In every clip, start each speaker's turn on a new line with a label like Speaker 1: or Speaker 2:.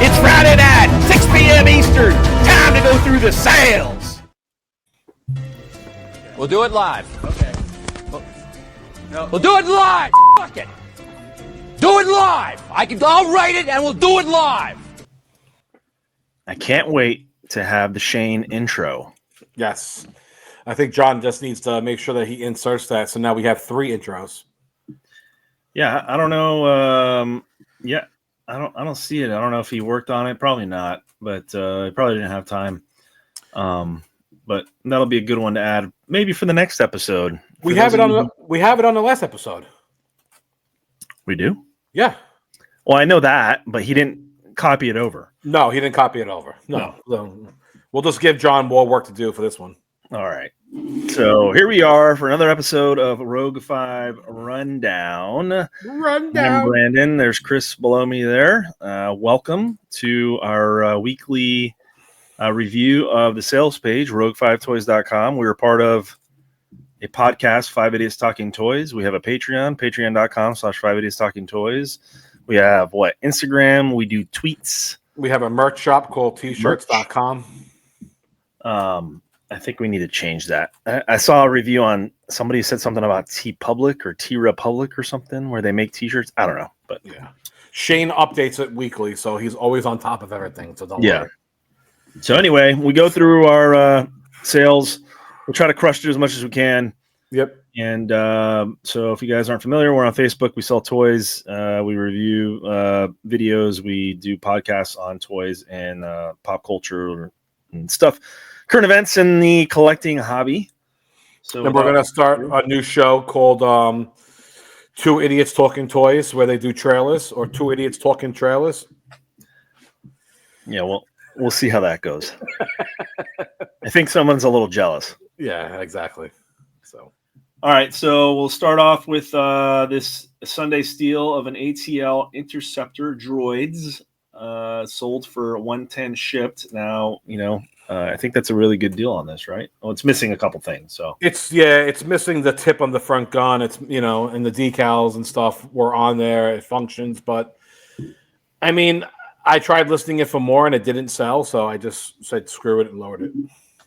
Speaker 1: It's Friday night, 6 p.m. Eastern. Time to go through the sales.
Speaker 2: We'll do it live.
Speaker 1: Okay.
Speaker 2: We'll do it live. Fuck it. Do it live. I'll write it and we'll do it live.
Speaker 3: I can't wait to have the Shane intro.
Speaker 4: Yes. I think John just needs to make sure that he inserts that. So now we have 3 intros.
Speaker 3: Yeah, I don't know. I don't see it. I don't know if he worked on it. Probably not, but he probably didn't have time. But that'll be a good one to add, maybe for the next episode.
Speaker 4: We have it on the last episode.
Speaker 3: We do?
Speaker 4: Yeah.
Speaker 3: Well, I know that, but he didn't copy it over.
Speaker 4: No, he didn't copy it over. No. We'll just give John more work to do for this one.
Speaker 3: All right. So here we are for another episode of Rogue 5 Rundown. I'm Brandon. There's Chris below me there. Welcome to our weekly review of the sales page, rogue5toys.com. We are part of a podcast, 5 Idiots Talking Toys. We have a Patreon, patreon.com/5 Idiots Talking Toys. We have Instagram. We do tweets.
Speaker 4: We have a merch shop called tshirts.com.
Speaker 3: I think we need to change that. I saw a review on somebody said something about TeePublic or TeeRepublic or something where they make t-shirts. I don't know, but
Speaker 4: yeah, Shane updates it weekly, so he's always on top of everything. So don't worry.
Speaker 3: So anyway, we go through our sales. We'll try to crush it as much as we can.
Speaker 4: Yep.
Speaker 3: And so if you guys aren't familiar, we're on Facebook. We sell toys. We review videos. We do podcasts on toys and pop culture and stuff. Current events in the collecting hobby. So
Speaker 4: and we're going to start a new show called 2 Idiots Talking Toys, where they do trailers, or 2 Idiots Talking Trailers.
Speaker 3: Yeah, well, we'll see how that goes. I think someone's a little jealous.
Speaker 4: Yeah, exactly. So,
Speaker 3: all right, so we'll start off with this Sunday steal of an ATL Interceptor Droids, sold for $110 shipped. Now, I think that's a really good deal on this, right? Oh, it's missing a couple things. So
Speaker 4: it's missing the tip on the front gun. It's and the decals and stuff were on there. It functions, but I mean, I tried listing it for more and it didn't sell, so I just said screw it and lowered it.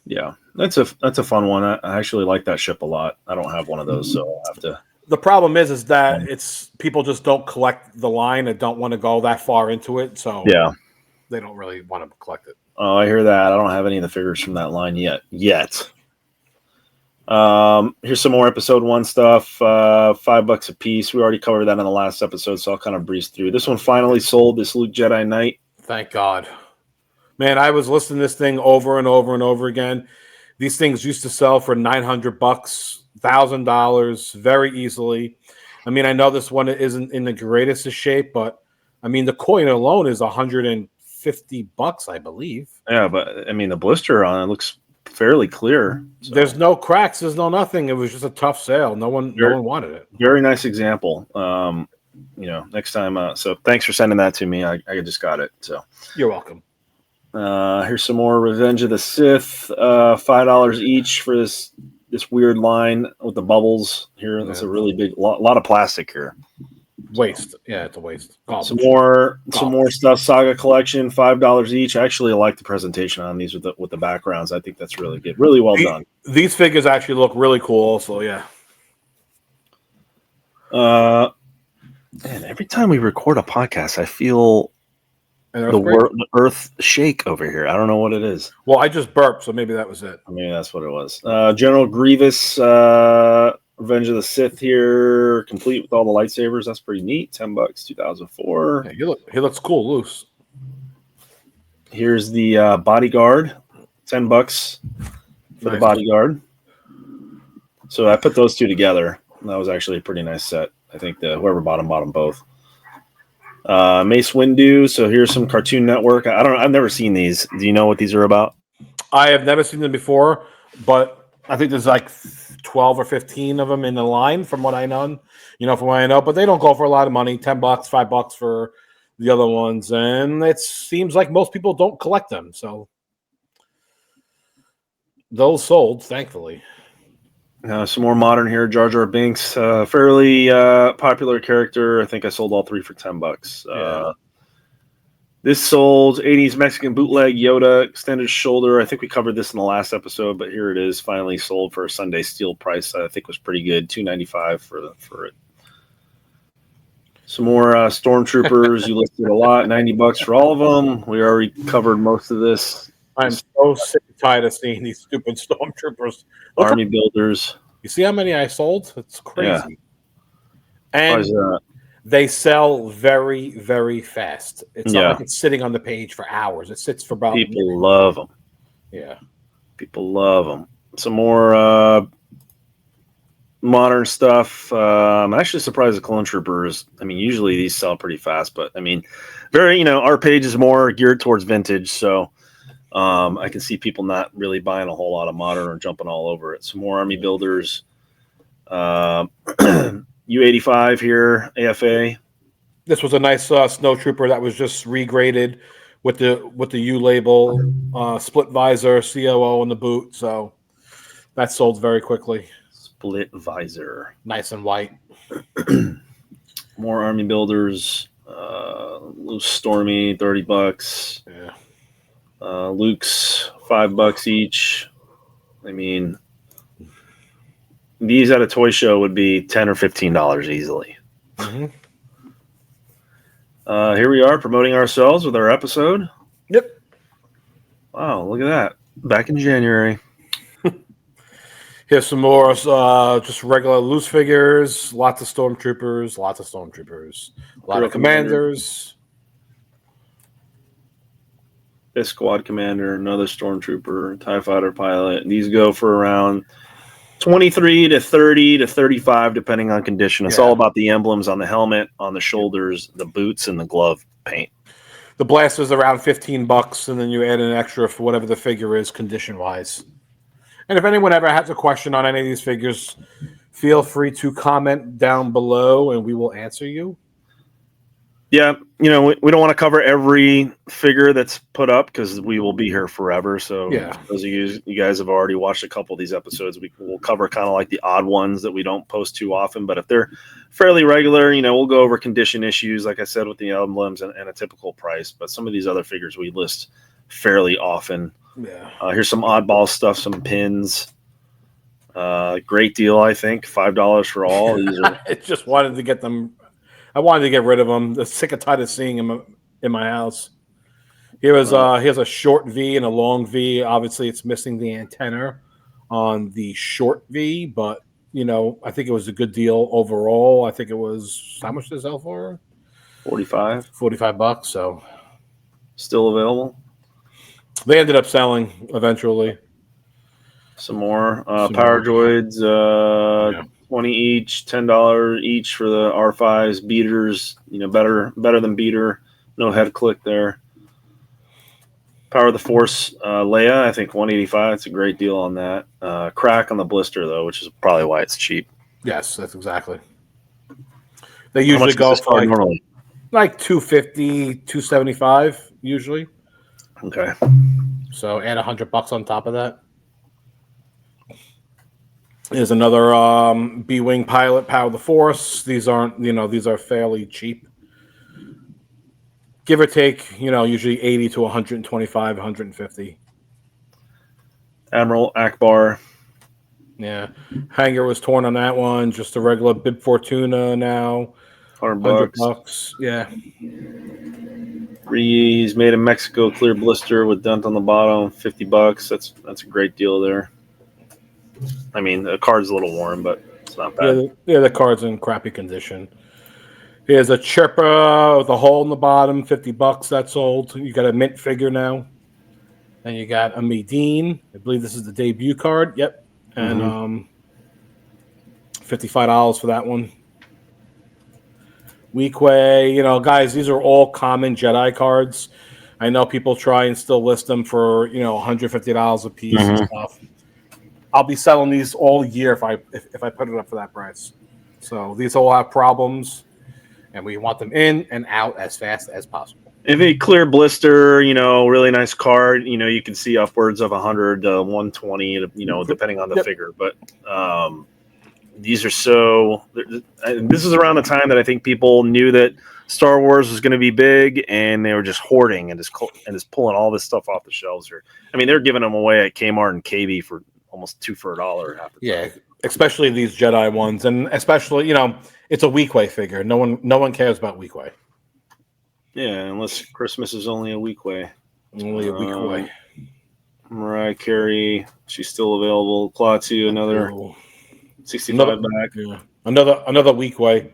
Speaker 3: Yeah, that's a fun one. I actually like that ship a lot. I don't have one of those, so I'll have to.
Speaker 4: The problem is that it's people just don't collect the line and don't want to go that far into it, so yeah, they don't really want to collect it.
Speaker 3: Oh, I hear that. I don't have any of the figures from that line yet. Here's some more episode 1 stuff. $5 a piece. We already covered that in the last episode, so I'll kind of breeze through. This one finally sold. This Luke Jedi Knight.
Speaker 4: Thank God, man! I was listening to this thing over and over and over again. These things used to sell for $900, $1,000 very easily. I mean, I know this one isn't in the greatest of shape, but I mean, the coin alone is $150, I believe.
Speaker 3: Yeah, but I mean, the blister on it looks fairly clear. So.
Speaker 4: There's no cracks. There's no nothing. It was just a tough sale. No one wanted it.
Speaker 3: Very nice example. Next time. So thanks for sending that to me. I just got it. So
Speaker 4: you're welcome.
Speaker 3: Here's some more Revenge of the Sith. $5 each for this weird line with the bubbles here. That's a really big lot of plastic here.
Speaker 4: Waste. Yeah, it's a waste. Garbage.
Speaker 3: Some more stuff. Saga collection, $5 each. I actually like the presentation on these with the backgrounds. I think that's really good. Really well done.
Speaker 4: These figures actually look really cool. So yeah.
Speaker 3: Man, every time we record a podcast, I feel the earth shake over here. I don't know what it is.
Speaker 4: Well, I just burped, so maybe that was it.
Speaker 3: Maybe that's what it was. General Grievous. Revenge of the Sith here, complete with all the lightsabers. That's pretty neat. $10, 2004.
Speaker 4: Yeah, he looks cool loose.
Speaker 3: Here's the bodyguard, $10 for the bodyguard. So I put those two together. That was actually a pretty nice set. I think whoever bought them both. Mace Windu. So here's some Cartoon Network. I've never seen these. Do you know what these are about?
Speaker 4: I have never seen them before, but I think there's like 12 or 15 of them in the line from what I know, but they don't go for a lot of money. $10, $5 for the other ones. And it seems like most people don't collect them. So those sold, thankfully.
Speaker 3: Some more modern here. Jar Jar Binks, fairly popular character. I think I sold all 3 for $10. This sold 80s Mexican bootleg Yoda extended shoulder. I think we covered this in the last episode, but here it is, finally sold for a Sunday steal price. I think was pretty good, $295 for it. Some more Stormtroopers. You listed a lot, $90 for all of them. We already covered most of this.
Speaker 4: I'm so sick and tired of seeing these stupid Stormtroopers.
Speaker 3: Army builders.
Speaker 4: You see how many I sold? It's crazy.
Speaker 3: Yeah.
Speaker 4: And they sell very, very fast. It's not like it's sitting on the page for hours. It sits for about.
Speaker 3: People love them.
Speaker 4: Yeah.
Speaker 3: People love them. Some more modern stuff. I'm actually surprised the Clone Troopers. I mean, usually these sell pretty fast, but I mean, our page is more geared towards vintage, so I can see people not really buying a whole lot of modern or jumping all over it. Some more Army builders. U-85 here, AFA.
Speaker 4: This was a nice snow trooper that was just regraded with the U label, split visor, COO on the boot. So that sold very quickly.
Speaker 3: Split visor,
Speaker 4: nice and white.
Speaker 3: More Army builders. Loose Stormy, $30.
Speaker 4: Yeah.
Speaker 3: Luke's $5 each. I mean, these at a toy show would be $10 or $15 easily.
Speaker 4: Mm-hmm.
Speaker 3: Here we are promoting ourselves with our episode.
Speaker 4: Yep.
Speaker 3: Wow, look at that. Back in January.
Speaker 4: Here's some more just regular loose figures. Lots of Stormtroopers. A lot of Commanders.
Speaker 3: This Squad Commander, another Stormtrooper, TIE Fighter pilot. These go for around 23 to 30 to 35, depending on condition. It's all about the emblems on the helmet, on the shoulders, the boots, and the glove paint.
Speaker 4: The blaster's around $15, and then you add an extra for whatever the figure is, condition-wise. And if anyone ever has a question on any of these figures, feel free to comment down below, and we will answer you.
Speaker 3: Yeah, we don't want to cover every figure that's put up because we will be here forever. So those of you guys have already watched a couple of these episodes, we'll cover kind of like the odd ones that we don't post too often. But if they're fairly regular, we'll go over condition issues, like I said, with the emblems and a typical price. But some of these other figures we list fairly often.
Speaker 4: Yeah.
Speaker 3: Here's some oddball stuff, some pins. Great deal, I think. $5 for all. These are.
Speaker 4: I just wanted to get them. I wanted to get rid of them. I'm sick and tired of seeing them in my house. Here's a short V and a long V. Obviously, it's missing the antenna on the short V, but I think it was a good deal overall. I think it was, how much did it sell for?
Speaker 3: $45.
Speaker 4: So
Speaker 3: still available.
Speaker 4: They ended up selling eventually.
Speaker 3: Some more Power Droids. 20 each, $10 each for the R5s, beaters, better than beater. No head click there. Power of the Force, Leia, I think $185. It's a great deal on that. Crack on the blister though, which is probably why it's cheap.
Speaker 4: Yes, that's exactly. They usually go for
Speaker 3: normally
Speaker 4: like $250, $275 usually.
Speaker 3: Okay.
Speaker 4: So add $100 on top of that. Here's another B-Wing pilot, Power of the Force. These aren't, these are fairly cheap. Give or take, usually 80 to 125, 150.
Speaker 3: Admiral Akbar.
Speaker 4: Yeah. Hanger was torn on that one. Just a regular Bib Fortuna now.
Speaker 3: $100.
Speaker 4: Yeah.
Speaker 3: He's made in Mexico, clear blister with dent on the bottom, $50. That's a great deal there. I mean, the card's a little worn, but it's not bad.
Speaker 4: Yeah, the card's in crappy condition. Here's a chipper with a hole in the bottom, $50. That's sold. You got a mint figure now. And you got a Medine. I believe this is the debut card. Yep. And $55 for that one. Weequay, guys, these are all common Jedi cards. I know people try and still list them for, $150 a piece and stuff. I'll be selling these all year if I put it up for that price. So these all have problems, and we want them in and out as fast as possible.
Speaker 3: If a clear blister, really nice card, you can see upwards of 100 to 120, depending on the figure. But these are this is around the time that I think people knew that Star Wars was going to be big, and they were just hoarding and just pulling all this stuff off the shelves here. I mean, they're giving them away at Kmart and KB for almost $2 for $1 half the time.
Speaker 4: Yeah, especially these Jedi ones, and especially it's a weequay figure. No one cares about weequay.
Speaker 3: Yeah, unless Christmas is only a week away.
Speaker 4: Only a week away.
Speaker 3: Mariah Carey, she's still available. Klaatu, another 65 back.
Speaker 4: Yeah. Another week away.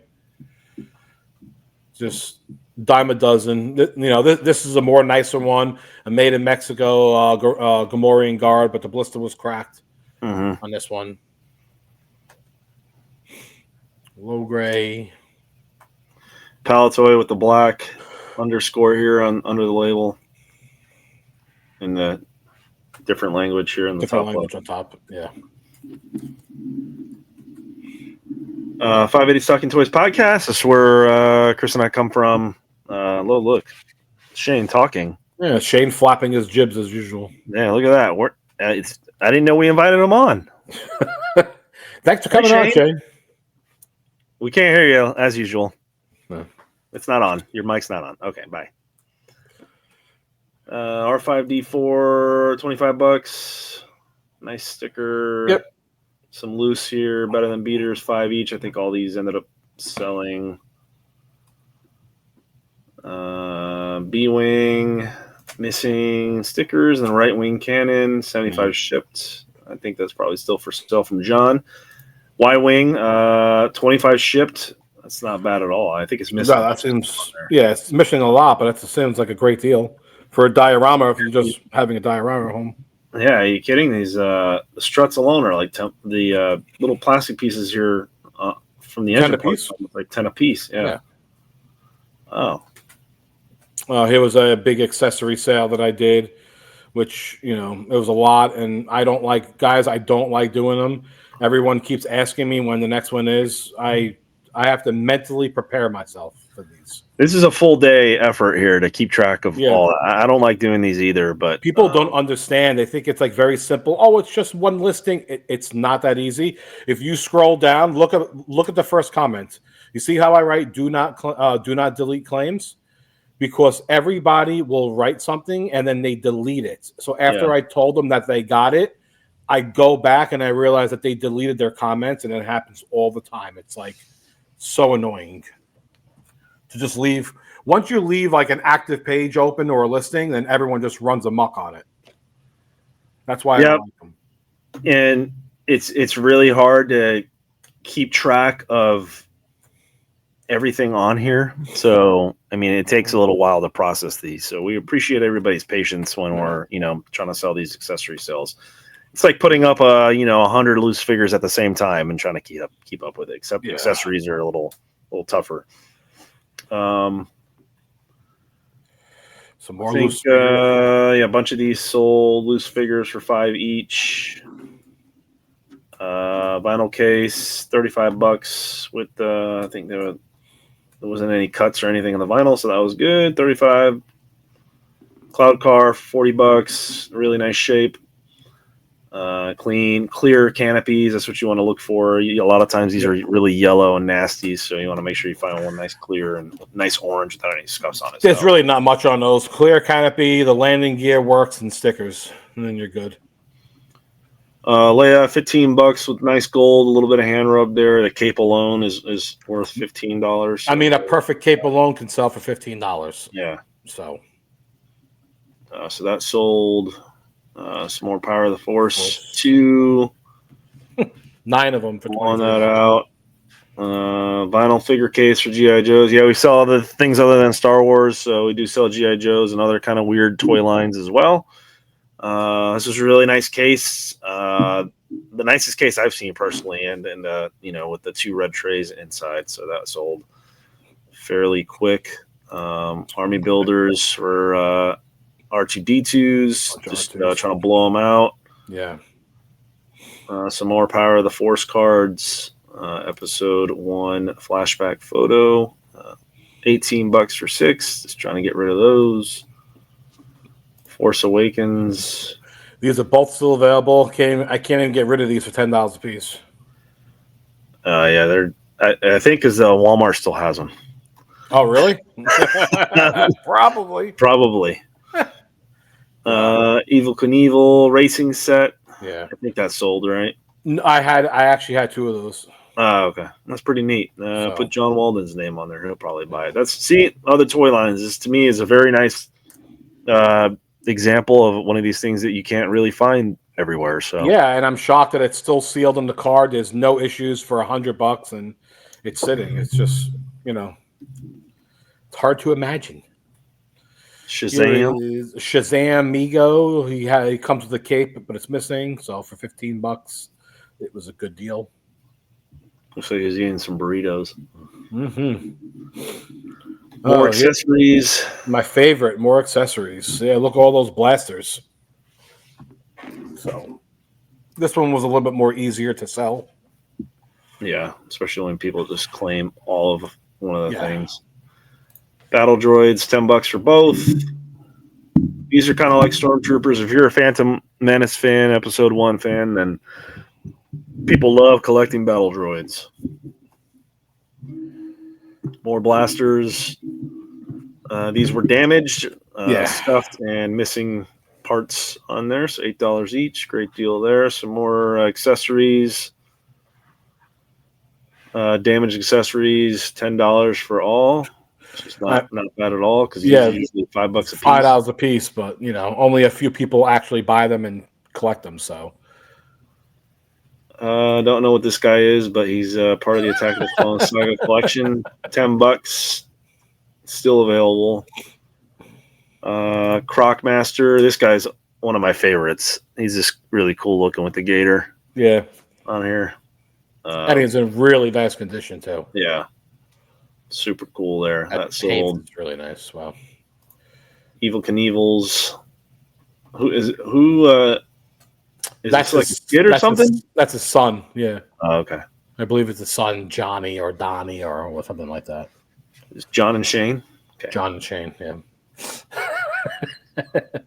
Speaker 4: Just dime a dozen. This is a more nicer one. A made in Mexico, Gamorrean guard, but the blister was cracked on this one. Low gray.
Speaker 3: Palatoy with the black underscore here under the label. In the different language here in the
Speaker 4: different
Speaker 3: top
Speaker 4: language
Speaker 3: left.
Speaker 4: on top. Yeah.
Speaker 3: 580 Stocking Toys podcast. That's where Chris and I come from. Look, Shane talking.
Speaker 4: Yeah, Shane flapping his jibs as usual.
Speaker 3: Yeah, look at that. I didn't know we invited him on.
Speaker 4: Thanks for coming on, Shane.
Speaker 3: We can't hear you as usual.
Speaker 4: No.
Speaker 3: It's not on. Your mic's not on. Okay, bye. R5D4, $25. Nice sticker.
Speaker 4: Yep.
Speaker 3: Some loose here, better than beaters, 5 each. I think all these ended up selling. B-Wing, missing stickers, and right wing cannon, 75 shipped. I think that's probably still for sale from John. Y-Wing, 25 shipped. That's not bad at all. I think it's missing.
Speaker 4: No, that seems, it's missing a lot, but that seems like a great deal for a diorama if you're just having a diorama at home.
Speaker 3: Yeah, are you kidding? These the struts alone are like the little plastic pieces here from the engine parts, like 10 a piece. Yeah. Oh.
Speaker 4: Here was a big accessory sale that I did, which it was a lot, and I don't like doing them. Everyone keeps asking me when the next one is. I have to mentally prepare myself for these.
Speaker 3: This is a full day effort here to keep track of all. I don't like doing these either, but
Speaker 4: people don't understand. They think it's like very simple. Oh, it's just one listing. It's not that easy. If you scroll down, look at the first comment. You see how I write do not delete claims? Because everybody will write something and then they delete it. So after I told them that they got it, I go back and I realize that they deleted their comments, and it happens all the time. It's like so annoying to just leave. Once you leave like an active page open or a listing, then everyone just runs amok on it. That's why I don't like them.
Speaker 3: And it's really hard to keep track of everything on here. So, I mean, it takes a little while to process these. So we appreciate everybody's patience when we're, trying to sell these accessory sales. It's like putting up 100 loose figures at the same time and trying to keep up with it, except the accessories are a little tougher.
Speaker 4: Some more
Speaker 3: loose figures. A bunch of these sold loose figures for 5 each. Vinyl case, $35 with I think there wasn't any cuts or anything in the vinyl, so that was good. $35. Cloud car, $40. Really nice shape. Clean, clear canopies. That's what you want to look for. A lot of times these are really yellow and nasty, so you want to make sure you find one nice clear and nice orange without any scuffs on it.
Speaker 4: There's really not much on those. Clear canopy, the landing gear works, and stickers, and then you're good.
Speaker 3: Leia, $15 with nice gold, a little bit of hand rub there. The cape alone is worth $15.
Speaker 4: I mean, a perfect cape alone can sell for $15.
Speaker 3: Yeah.
Speaker 4: So
Speaker 3: that sold. Some more Power of the Force 2.
Speaker 4: 9 of them for
Speaker 3: on that out. Vinyl figure case for G.I. Joes. Yeah, we sell other things other than Star Wars, so we do sell G.I. Joes and other kind of weird toy lines as well. This is a really nice case. The nicest case I've seen personally, and with the 2 red trays inside, so that sold fairly quick. Army builders for R2D2s, just trying to blow them out.
Speaker 4: Yeah.
Speaker 3: Some more Power of the Force cards. Episode 1 flashback photo. $18 for 6. Just trying to get rid of those. Force Awakens.
Speaker 4: These are both still available. I can't even get rid of these for $10 a piece.
Speaker 3: Yeah, they're. I think because Walmart still has them.
Speaker 4: Oh, really? Probably.
Speaker 3: Probably. Evil Knievel racing set.
Speaker 4: Yeah.
Speaker 3: I think that's sold, right?
Speaker 4: I actually had 2 of those.
Speaker 3: Oh, okay. That's pretty neat.
Speaker 4: So.
Speaker 3: Put John Walden's name on there. He'll probably buy it. See, other toy lines. This, to me, is a very nice example of one of these things that you can't really find everywhere. So
Speaker 4: yeah, and I'm shocked that it's still sealed in the card. There's no issues for $100, and it's sitting. It's just, it's hard to imagine.
Speaker 3: Shazam.
Speaker 4: Shazam Migo. He comes with a cape, but it's missing. So for $15, it was a good deal.
Speaker 3: Looks like he's eating some burritos.
Speaker 4: Mm-hmm.
Speaker 3: More accessories.
Speaker 4: My favorite, more accessories. Yeah, look at all those blasters. So this one was a little bit more easier to sell.
Speaker 3: Yeah, especially when people just claim all of one of the things. Battle droids, $10 for both. These are kind of like Stormtroopers. If you're a Phantom Menace fan, Episode 1 fan, then people love collecting battle droids. More blasters. These were damaged, stuffed, and missing parts on there. So $8 each. Great deal there. Some more accessories. Damaged accessories, $10 for all. It's not bad at all because usually $5 a piece.
Speaker 4: $5 a piece, but only a few people actually buy them and collect them. So,
Speaker 3: don't know what this guy is, but he's part of the Attack of the Clones Saga collection. $10, still available. Crocmaster, this guy's one of my favorites. He's just really cool looking with the gator.
Speaker 4: Yeah,
Speaker 3: on here,
Speaker 4: and he's in really nice condition too.
Speaker 3: Yeah. Super cool there. That sold.
Speaker 4: It's really nice. Wow.
Speaker 3: Evil Knievel's. Is
Speaker 4: that's
Speaker 3: like a kid or something?
Speaker 4: That's his son. Yeah.
Speaker 3: Oh, okay.
Speaker 4: I believe it's his son, Johnny or Donnie or something like that.
Speaker 3: It's John and Shane.
Speaker 4: Okay. John and Shane. Yeah.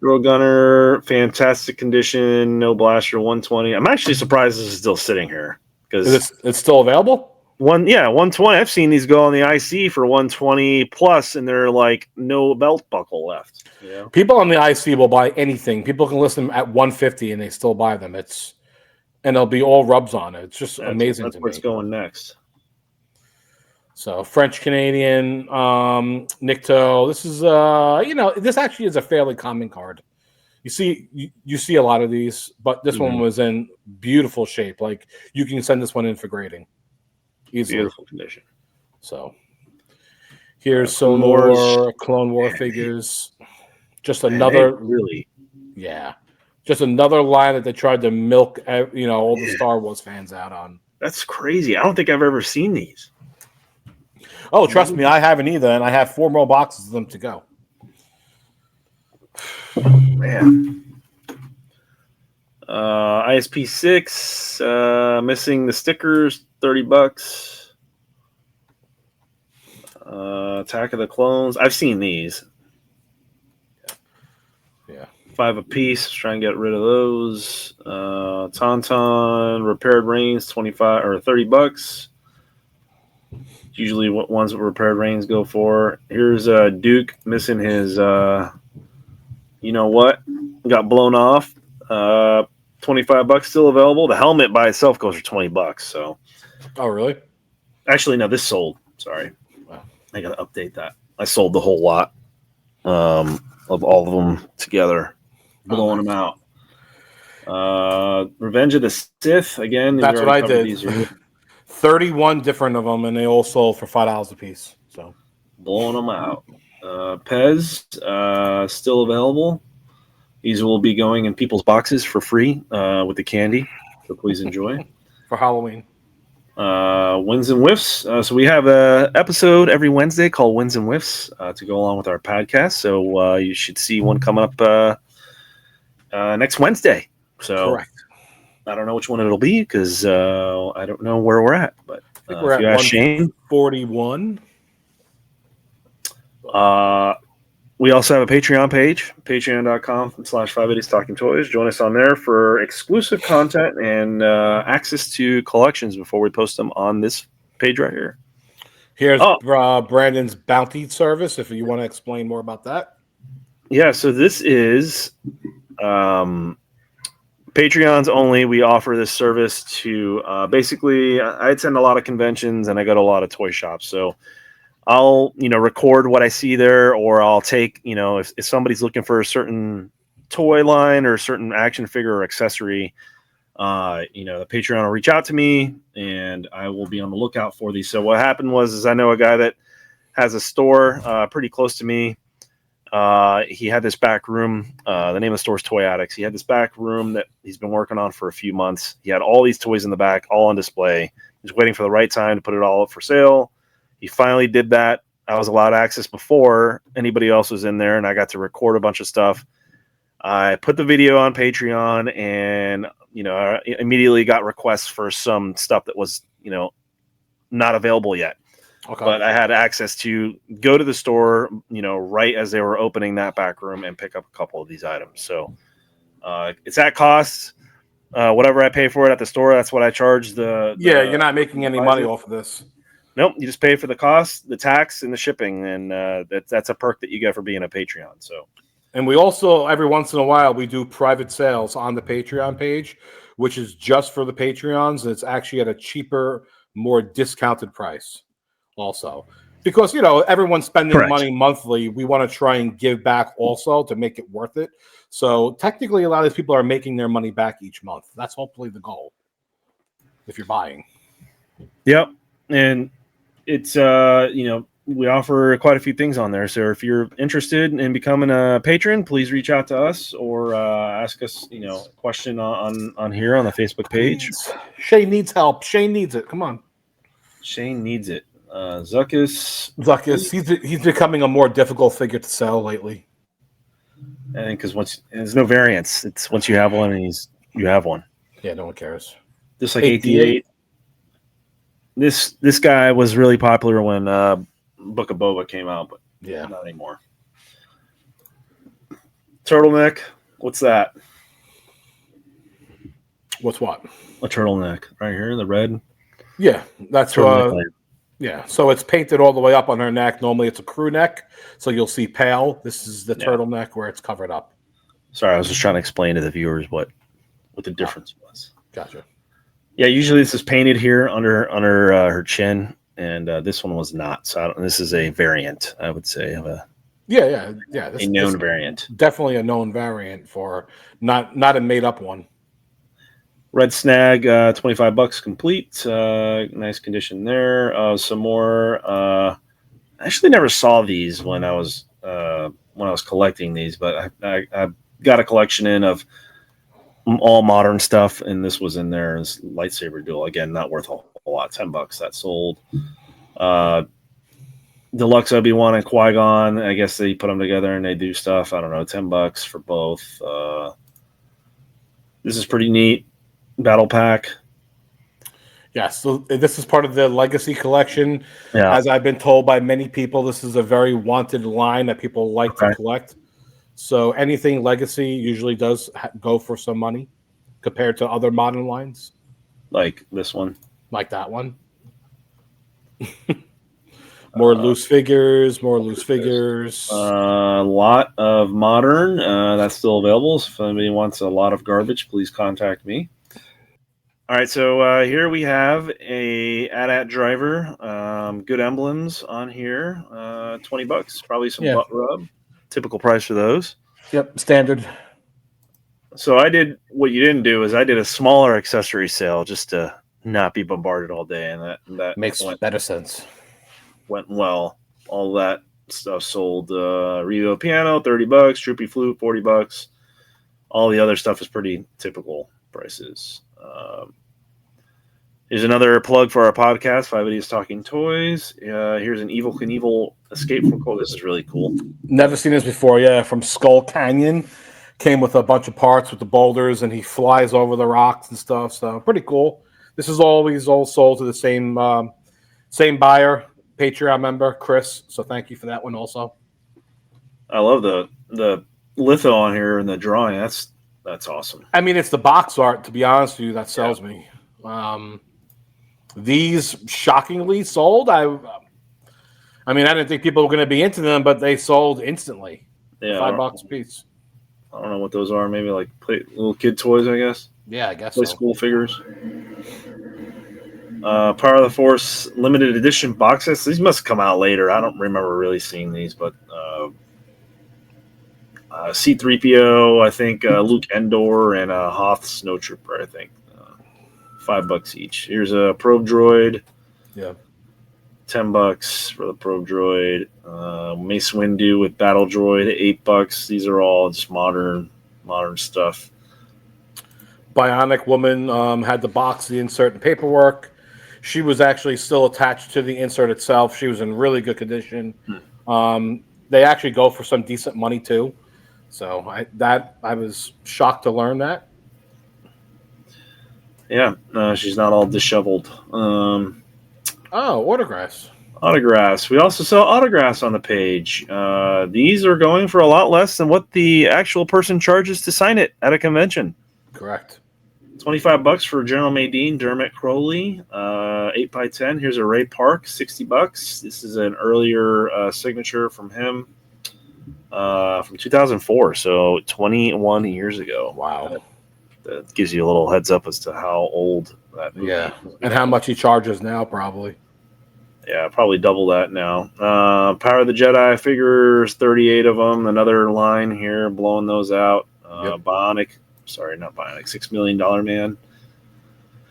Speaker 3: Road Gunner, fantastic condition. No blaster, 120. I'm actually surprised this is still sitting here because
Speaker 4: it's still available.
Speaker 3: 120. I've seen these go on the IC for 120 plus, and they're like no belt buckle left.
Speaker 4: People on the IC will buy anything. People can list them at 150 and they still buy them. And they'll be all rubs on it. It's just amazing.
Speaker 3: That's what's going next.
Speaker 4: So French Canadian, Nikto. This is this actually is a fairly common card. You see a lot of these, but this one was in beautiful shape. Like you can send this one in for grading. Easily.
Speaker 3: Beautiful condition.
Speaker 4: So here's some more Clone War figures. Just another just another line that they tried to milk all the Star Wars fans out on.
Speaker 3: That's crazy. I don't think I've ever seen these.
Speaker 4: Oh, trust me, I haven't either, and I have 4 more boxes of them to go.
Speaker 3: Man. ISP 6, missing the stickers, $30. Attack of the Clones. I've seen these.
Speaker 4: Yeah.
Speaker 3: 5 a piece. Try and get rid of those. Tauntaun repaired reins, 25 or $30. Usually what ones with repaired reins go for. Here's Duke missing his got blown off. $25 still available. The helmet by itself goes for $20. So,
Speaker 4: oh really?
Speaker 3: Actually, no, this sold. Sorry, wow. I gotta update that. I sold the whole lot of all of them together, blowing them out. Revenge of the Sith again.
Speaker 4: That's what I did. 31 different of them, and they all sold for $5 a piece. So,
Speaker 3: blowing them out. Pez still available. These will be going in people's boxes for free with the candy. So please enjoy.
Speaker 4: For Halloween.
Speaker 3: Wins and Whiffs. So we have an episode every Wednesday called Wins and Whiffs to go along with our podcast. So you should see one coming up next Wednesday. So
Speaker 4: correct.
Speaker 3: I don't know which one it'll be because I don't know where we're at. But
Speaker 4: I think we're at 141.
Speaker 3: We also have a Patreon page, patreon.com/580talkingtoys. Join us on there for exclusive content and access to collections before we post them on this page right here.
Speaker 4: Here's Brandon's bounty service, if you want to explain more about that.
Speaker 3: Yeah, so this is Patreons only. We offer this service to basically, I attend a lot of conventions and I go to a lot of toy shops. So I'll, record what I see there, or I'll take, if somebody's looking for a certain toy line or a certain action figure or accessory, the Patreon will reach out to me and I will be on the lookout for these. So what happened was I know a guy that has a store pretty close to me. He had this back room. The name of the store is Toy Addicts. He had this back room that he's been working on for a few months. He had all these toys in the back, all on display. He was waiting for the right time to put it all up for sale. He finally did that. I was allowed access before anybody else was in there, and I got to record a bunch of stuff. I put the video on Patreon, and I immediately got requests for some stuff that was not available yet. Okay. But I had access to go to the store, right as they were opening that back room and pick up a couple of these items. So it's at cost. Whatever I pay for it at the store, that's what I charge.
Speaker 4: You're not making any money off of this.
Speaker 3: Nope, you just pay for the cost, the tax, and the shipping, and that's a perk that you get for being a Patreon. So,
Speaker 4: and we also every once in a while we do private sales on the Patreon page, which is just for the Patreons, and it's actually at a cheaper, more discounted price. Also, because everyone's spending money monthly, we want to try and give back also to make it worth it. So technically, a lot of these people are making their money back each month. That's hopefully the goal. If you're buying,
Speaker 3: yep, and it's we offer quite a few things on there. So if you're interested in becoming a patron, please reach out to us or ask us a question on here on the Facebook page.
Speaker 4: Shane needs help. Shane needs it. Come on,
Speaker 3: Shane needs it. Zuckus,
Speaker 4: he's becoming a more difficult figure to sell lately.
Speaker 3: I think because there's no variance. It's once you have one, and you have one.
Speaker 4: Yeah, no one cares.
Speaker 3: Just like 88. This guy was really popular when Book of Boba came out, but not anymore. Turtleneck, what's that?
Speaker 4: What's what?
Speaker 3: A turtleneck right here, the red.
Speaker 4: Yeah, that's yeah, so it's painted all the way up on her neck. Normally it's a crew neck, so you'll see pale. This is the turtleneck where it's covered up.
Speaker 3: Sorry, I was just trying to explain to the viewers what the difference was.
Speaker 4: Gotcha.
Speaker 3: Yeah, usually this is painted here under her chin, and this one was not. So this is a variant, I would say, of a
Speaker 4: a
Speaker 3: known variant.
Speaker 4: Definitely a known variant for not a made up one.
Speaker 3: Red Snag, $25 complete. Nice condition there. Some more. I actually never saw these when I was collecting these, but I got a collection in of all modern stuff, and this was in there. This lightsaber duel, again, not worth a whole lot. $10 that sold. Deluxe Obi-Wan and Qui-Gon. I guess they put them together and they do stuff. I don't know. $10 for both. This is pretty neat. Battle pack.
Speaker 4: Yeah, so this is part of the Legacy collection.
Speaker 3: Yeah.
Speaker 4: As I've been told by many people, this is a very wanted line that people like to collect. So anything Legacy usually does go for some money compared to other modern lines.
Speaker 3: Like this one.
Speaker 4: Like that one. More loose figures.
Speaker 3: A lot of modern. That's still available. So if anybody wants a lot of garbage, please contact me. All right, so here we have a AT-AT driver. Good emblems on here. $20, probably some butt rub. Typical price for those.
Speaker 4: Yep, standard.
Speaker 3: So I did what you didn't do is I did a smaller accessory sale just to not be bombarded all day, and that
Speaker 4: makes better sense.
Speaker 3: Went well. All that stuff sold. Revo piano, $30. Troopy flute, $40. All the other stuff is pretty typical prices. Here's another plug for our podcast, 5 Idiots Talking Toys. Here's an Evel Knievel Escape from Cold. This is really cool.
Speaker 4: Never seen this before. Yeah, from Skull Canyon. Came with a bunch of parts with the boulders, and he flies over the rocks and stuff. So pretty cool. This is always all sold to the same buyer, Patreon member, Chris. So thank you for that one also.
Speaker 3: I love the litho on here and the drawing. That's awesome.
Speaker 4: I mean, it's the box art, to be honest with you, that sells me. These shockingly sold. I mean, I didn't think people were going to be into them, but they sold instantly.
Speaker 3: Yeah,
Speaker 4: $5 a piece.
Speaker 3: I don't know what those are. Maybe like little kid toys, I guess.
Speaker 4: Yeah, I guess
Speaker 3: Play
Speaker 4: so.
Speaker 3: school figures. Power of the Force limited edition box sets. These must come out later. I don't remember really seeing these, but C-3PO, I think Luke Endor, and Hoth Snowtrooper, I think. $5 each. Here's a probe droid.
Speaker 4: Yeah.
Speaker 3: $10 for the probe droid. Mace Windu with battle droid, $8. These are all just modern stuff.
Speaker 4: Bionic Woman had the box, the insert, and paperwork. She was actually still attached to the insert itself. She was in really good condition. They actually go for some decent money too. So I was shocked to learn that.
Speaker 3: Yeah, she's not all disheveled.
Speaker 4: Autographs.
Speaker 3: Autographs. We also sell autographs on the page. These are going for a lot less than what the actual person charges to sign it at a convention.
Speaker 4: Correct.
Speaker 3: $25 for General Madine, Dermot Crowley, 8x10. Here's a Ray Park, $60. This is an earlier signature from him from 2004, so 21 years ago.
Speaker 4: Wow.
Speaker 3: That gives you a little heads up as to how old that movie is.
Speaker 4: And how much he charges now, probably.
Speaker 3: Yeah, probably double that now. Power of the Jedi figures, 38 of them. Another line here, blowing those out. Bionic. Sorry, not Bionic. $6 Million Man.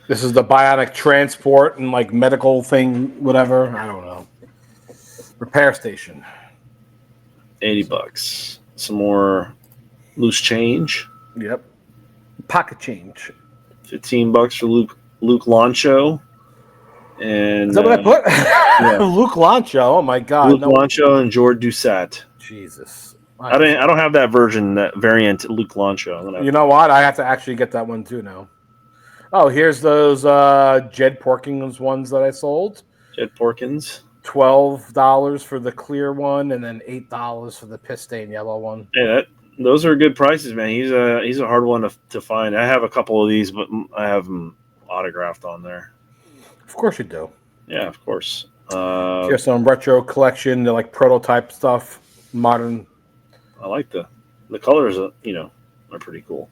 Speaker 4: This is the Bionic transport and like medical thing, whatever. I don't know. Repair station.
Speaker 3: $80. Some more loose change.
Speaker 4: Yep. Pocket change.
Speaker 3: $15 for Luke Lancho. And
Speaker 4: is that what I put? Yeah. Luke Lancho. Oh my God.
Speaker 3: Luke Lancho and George Doucette.
Speaker 4: Jesus.
Speaker 3: I don't have that version, that variant Luke Lancho.
Speaker 4: You know what? I have to actually get that one too now. Oh, here's those Jed Porkins ones that I sold. Jed Porkins. $12 for the clear one, and then $8 for the piss stain yellow one.
Speaker 3: Yeah, those are good prices, man. He's a hard one to find. I have a couple of these, but I have them autographed on there.
Speaker 4: Of course you do.
Speaker 3: Yeah, of course.
Speaker 4: Here's some retro collection, like prototype stuff, modern.
Speaker 3: I like the colors. Are pretty cool.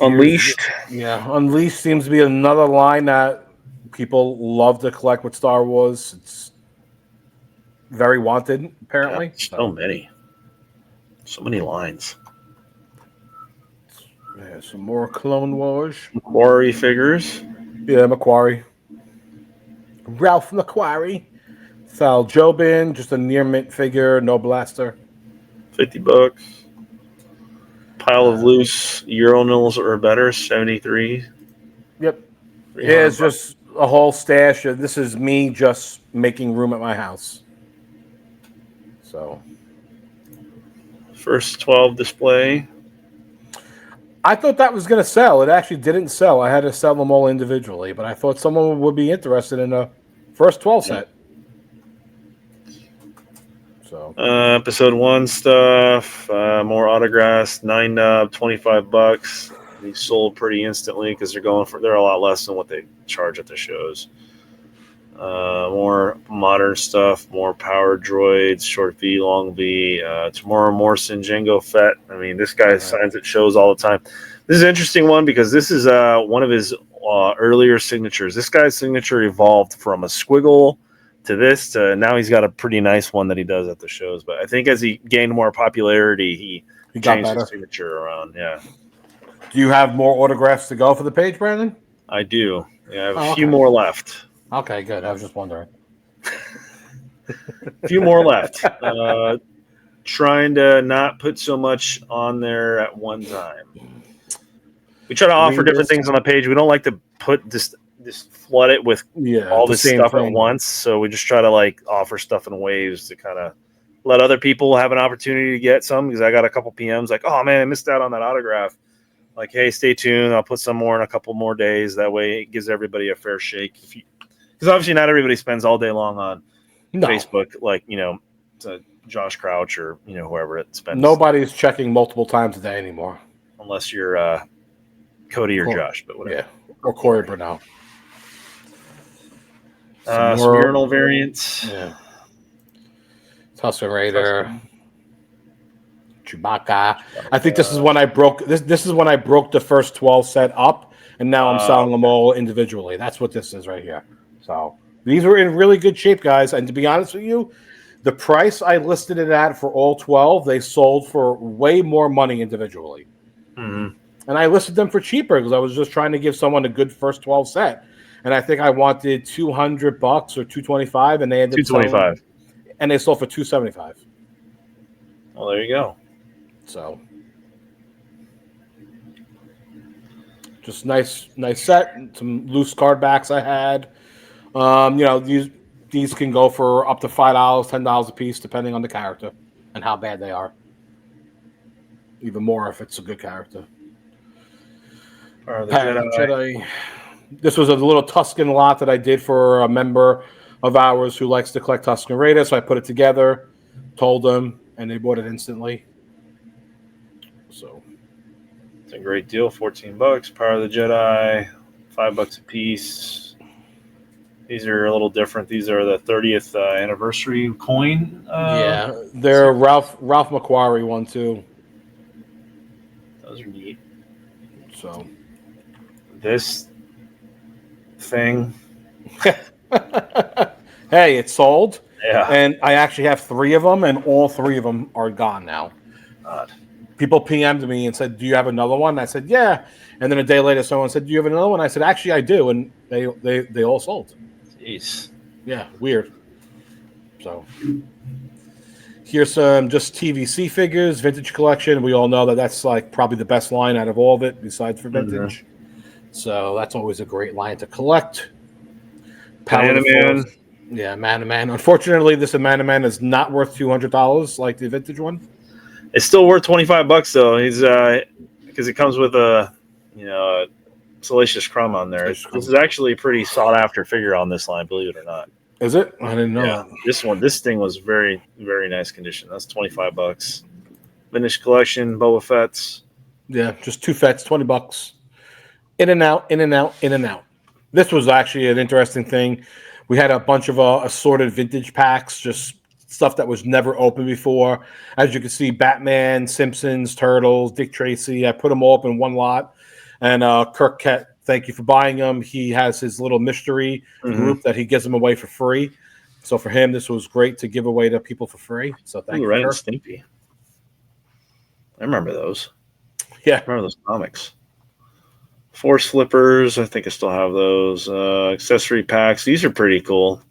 Speaker 3: Unleashed.
Speaker 4: Yeah, Unleashed seems to be another line that people love to collect with Star Wars. It's very wanted, apparently.
Speaker 3: Yeah, so many lines.
Speaker 4: Yeah, some more Clone Wars.
Speaker 3: Macquarie figures.
Speaker 4: Yeah, Macquarie. Ralph Macquarie. Sal Jobin, just a near mint figure, no blaster.
Speaker 3: $50. Pile of loose Urinals or better, 73.
Speaker 4: Yep. Yeah, it's just a whole stash. This is me just making room at my house. So.
Speaker 3: First 12 display.
Speaker 4: I thought that was going to sell. It actually didn't sell. I had to sell them all individually, but I thought someone would be interested in a first 12 set. So
Speaker 3: episode 1 stuff, more autographs, 9 $25. These sold pretty instantly because they're a lot less than what they charge at the shows. More modern stuff, more power droids, short V, long V. Tamora Morrison, Jango Fett. I mean, this guy signs at shows all the time. This is an interesting one because this is one of his earlier signatures. This guy's signature evolved from a squiggle to this to now he's got a pretty nice one that he does at the shows. But I think as he gained more popularity, he changed his signature around. Yeah.
Speaker 4: Do you have more autographs to go for the page, Brandon?
Speaker 3: I do. Yeah, I have a few more left.
Speaker 4: Okay, good. I was just wondering.
Speaker 3: A few more left. Trying to not put so much on there at one time. We try to offer different things on the page. We don't like to put just flood it with all this stuff at once. So we just try to offer stuff in waves to kind of let other people have an opportunity to get some. Because I got a couple PMs like, oh man, I missed out on that autograph. Like, hey, stay tuned. I'll put some more in a couple more days. That way it gives everybody a fair shake. Because obviously not everybody spends all day long on Facebook, to Josh Crouch or whoever it spends.
Speaker 4: Nobody's checking multiple times a day anymore,
Speaker 3: unless you're Cody or Josh, but whatever.
Speaker 4: Yeah, or Corey Burnell.
Speaker 3: Some urinal variants.
Speaker 4: Yeah. Tusken Raider. Chewbacca. I think this is when I broke this is when I broke the first 12 set up, and now I'm selling them all individually. That's what this is right here. So these were in really good shape, guys. And to be honest with you, the price I listed it at for all 12, they sold for way more money individually.
Speaker 3: Mm-hmm.
Speaker 4: And I listed them for cheaper because I was just trying to give someone a good first 12 set. And I think I wanted $200 or $225, and they ended up
Speaker 3: $225,
Speaker 4: and they sold for $275.
Speaker 3: Well, there you go.
Speaker 4: So, just nice set. Some loose card backs I had. These can go for up to $5, $10 a piece, depending on the character and how bad they are. Even more if it's a good character.
Speaker 3: Or the Jedi.
Speaker 4: This was a little Tusken lot that I did for a member of ours who likes to collect Tusken Raiders. So I put it together, told them, and they bought it instantly. So
Speaker 3: it's a great deal. $14. Power of the Jedi, $5 a piece. These are a little different. These are the 30th anniversary coin.
Speaker 4: Yeah, they're Ralph McQuarrie one too.
Speaker 3: Those are neat.
Speaker 4: So
Speaker 3: this thing.
Speaker 4: Hey, it sold.
Speaker 3: Yeah.
Speaker 4: And I actually have 3 of them, and all 3 of them are gone now.
Speaker 3: God.
Speaker 4: People PM'd me and said, "Do you have another one?" I said, "Yeah." And then a day later, someone said, "Do you have another one?" I said, "Actually, I do." And they all sold.
Speaker 3: Jeez.
Speaker 4: Yeah, weird. So here's some just TVC figures, vintage collection. We all know that that's like probably the best line out of all of it, besides for vintage. Mm-hmm. So that's always a great line to collect.
Speaker 3: Man-to-Man.
Speaker 4: Yeah, Man-to-Man. Unfortunately, this Man-to-Man is not worth $200 like the vintage one.
Speaker 3: It's still worth $25 though. He's because it comes with a Salacious Crumb on there. This is actually a pretty sought after figure on this line, believe it or not.
Speaker 4: Is it? I didn't know that.
Speaker 3: This thing was very, very nice condition. That's $25. Vintage collection, Boba Fett's.
Speaker 4: Yeah, just 2 Fetts, $20. In and out, in and out, in and out. This was actually an interesting thing. We had a bunch of assorted vintage packs, just stuff that was never opened before. As you can see, Batman, Simpsons, Turtles, Dick Tracy. I put them all up in one lot. And Kirk Kett, thank you for buying them. He has his little mystery group that he gives them away for free. So for him, this was great to give away to people for free. So thank you,
Speaker 3: Ren and
Speaker 4: Kirk.
Speaker 3: Stimpy. I remember those.
Speaker 4: Yeah.
Speaker 3: I remember those comics. Force Flippers. I think I still have those. Accessory packs. These are pretty cool.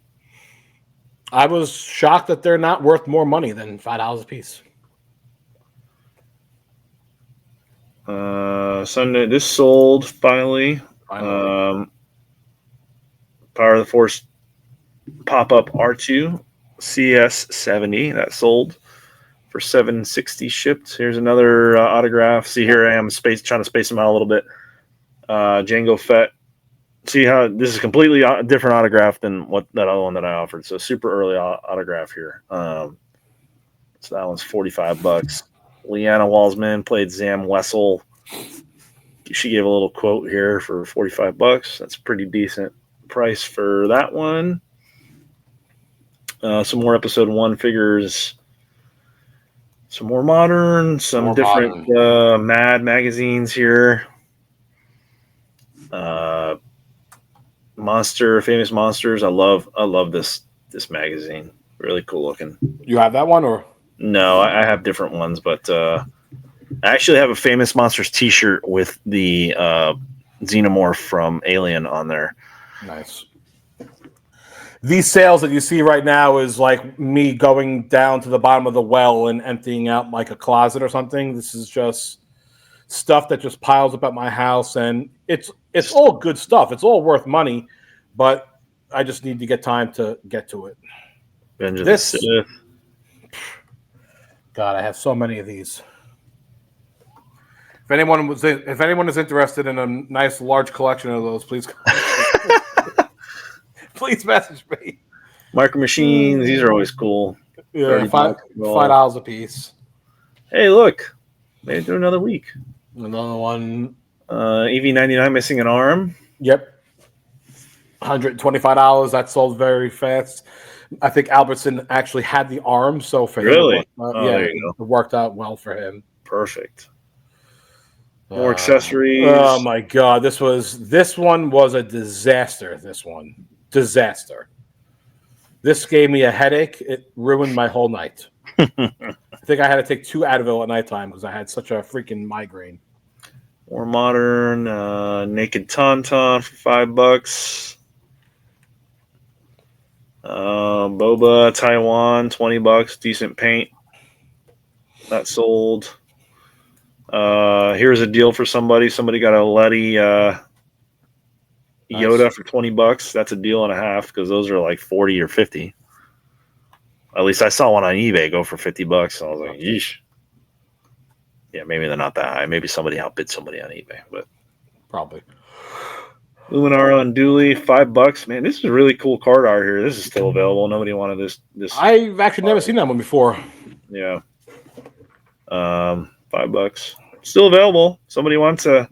Speaker 4: I was shocked that they're not worth more money than $5 a piece.
Speaker 3: Sunday. This sold finally. Power of the Force pop-up R2 CS70 that sold for $760 shipped. Here's another autograph. See, here I am trying to space them out a little bit. Jango Fett. See how this is completely different autograph than what that other one that I offered. So super early autograph here. So that one's $45. Leanna Walsman played Zam Wessel. She gave a little quote here for $45. That's a pretty decent price for that one. Some more episode 1 figures. Some more modern. Some different Mad magazines here. Famous Monsters. I love this magazine. Really cool looking.
Speaker 4: You have that one or?
Speaker 3: No, I have different ones, but I actually have a Famous Monsters t-shirt with the Xenomorph from Alien on there.
Speaker 4: Nice. These sales that you see right now is like me going down to the bottom of the well and emptying out like a closet or something. This is just stuff that just piles up at my house, and it's all good stuff. It's all worth money, but I just need to get time to get to it. God, I have so many of these. If anyone is interested in a nice large collection of those, please please message me.
Speaker 3: Micro Machines, these are always cool.
Speaker 4: Yeah, $5 a piece.
Speaker 3: Hey, look, made it through another week.
Speaker 4: Another one.
Speaker 3: EV99 missing an arm.
Speaker 4: Yep. $125. That sold very fast. I think Albertson actually had the arm, so for
Speaker 3: Really?
Speaker 4: him,
Speaker 3: There you
Speaker 4: it worked out well for him.
Speaker 3: Perfect. More accessories.
Speaker 4: Oh my god, this one was a disaster. Disaster. This gave me a headache. It ruined my whole night. I think I had to take 2 Advil at nighttime because I had such a freaking migraine.
Speaker 3: More modern, naked tauntaun for $5. Boba Taiwan, $20. Decent paint. That sold. Here's a deal for somebody. Somebody got a Letty Yoda for $20. That's a deal and a half because those are like 40 or 50. At least I saw one on eBay go for $50. So I was like, yeesh. Yeah, maybe they're not that high. Maybe somebody outbid somebody on eBay, but
Speaker 4: probably.
Speaker 3: Luminara and Dooley, $5. Man, this is a really cool card art here. This is still available. Nobody wanted this.
Speaker 4: I've actually never seen that one before.
Speaker 3: Yeah. $5. Still available. Somebody wants a